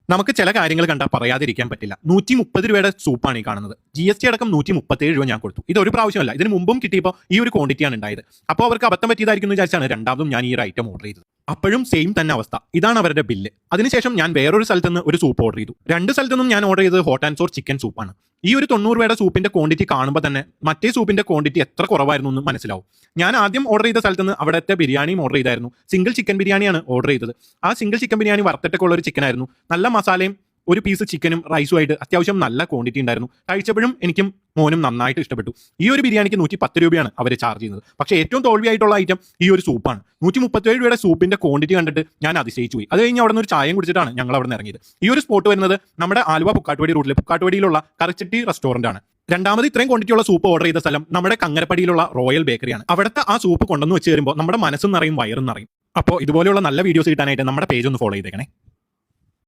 നമുക്ക് ചില കാര്യങ്ങൾ കണ്ടാൽ പറയാതിരിക്കാൻ പറ്റില്ല. 130 രൂപയുടെ സൂപ്പാണ് ഈ കാണുന്നത്. GST അടക്കം 137 രൂപ ഞാൻ കൊടുത്തു. ഇതൊരു പ്രാവശ്യമല്ല, ഇതിന് മുമ്പും കിട്ടിയപ്പോൾ ഈ ഒരു ക്വാണ്ടിറ്റിയാണ് ഉണ്ടായത്. അപ്പോൾ അവർക്ക് അബദ്ധം പറ്റിയതായിരിക്കും എന്ന് വിചാരിച്ചാണ് രണ്ടാമതും ഞാൻ ഈ ഒരു ഐറ്റം ഓർഡർ ചെയ്തത്. അപ്പോഴും സെയിം തന്നെ അവസ്ഥ. ഇതാണ് അവരുടെ ബില്ല്. അതിനുശേഷം ഞാൻ വേറൊരു സ്ഥലത്ത് നിന്ന് ഒരു സൂപ്പ് ഓർഡർ ചെയ്തു. രണ്ട് സ്ഥലത്തു നിന്നും ഞാൻ ഓർഡർ ചെയ്തത് ഹോട്ട് ആൻഡ് സോർ ചിക്കൻ സൂപ്പാണ്. ഈ ഒരു 90 രൂപയുടെ സൂപ്പിന്റെ ക്വാണ്ടിറ്റി കാണുമ്പോൾ തന്നെ മറ്റേ സൂപ്പിന്റെ ക്വാണ്ടിറ്റി എത്ര കുറവായിരുന്നു എന്ന് മനസ്സിലാവും. ഞാൻ ആദ്യം ഓർഡർ ചെയ്ത സ്ഥലത്ത് നിന്ന് അവിടുത്തെ ബിരിയാണിയും ഓർഡർ ചെയ്തായിരുന്നു. സിംഗിൾ ചിക്കൻ ബിരിയാണിയാണ് ഓർഡർ ചെയ്തത്. ആ സിംഗിൾ ചിക്കൻ ബിരിയാണി വറുത്തിട്ടൊക്കെ ഉള്ള ഒരു ചിക്കൻ ആയിരുന്നു. നല്ല മസാലയും ഒരു പീസ് ചിക്കനും റൈസുമായിട്ട് അത്യാവശ്യം നല്ല ക്വാണ്ടിറ്റി ഉണ്ടായിരുന്നു. കഴിച്ചപ്പോഴും എനിക്കും മോനും നന്നായിട്ട് ഇഷ്ടപ്പെട്ടു. ഈ ഒരു ബിരിയാണിക്ക് 110 രൂപയാണ് അവർ ചാർജ് ചെയ്യുന്നത്. പക്ഷേ ഏറ്റവും തോൽവിയായിട്ടുള്ള ഐറ്റം ഈ ഒരു സൂപ്പാണ്. 137 രൂപയുടെ സൂപ്പിന്റെ ക്വാണ്ടിറ്റി കണ്ടിട്ട് ഞാൻ അതിശയിച്ചു പോയി. അത് കഴിഞ്ഞ് അവിടെ നിന്ന് ഒരു ചായയും കുടിച്ചിട്ടാണ് ഞങ്ങൾ അവിടെ നിന്ന് ഇറങ്ങിയത്. ഈ ഒരു സ്പോട്ട് വരുന്നത് നമ്മുടെ ആലുവ പുക്കാട്ടുപടി റൂട്ടിൽ പുക്കാട്ടുപടിയിലുള്ള കറിച്ചട്ടി റെസ്റ്റോറന്റ് ആണ്. രണ്ടാമത് ഇത്രയും ക്വാണ്ടിറ്റിയുള്ള സൂപ്പ് ഓർഡർ ചെയ്ത സ്ഥലം നമ്മുടെ കങ്ങരപ്പടിയിലുള്ള റോയൽ ബേക്കറിയാണ്. അവിടുത്തെ ആ സൂപ്പ് കൊണ്ടുവന്ന് വെച്ച് തരുമ്പോൾ നമ്മുടെ മനസ്സും നിറയും വയറും നിറയും. അപ്പോൾ ഇതുപോലെയുള്ള നല്ല വീഡിയോസ് കിട്ടാനായിട്ട് നമ്മുടെ പേജ് ഒന്ന് ഫോളോ ചെയ്തേക്കണേ.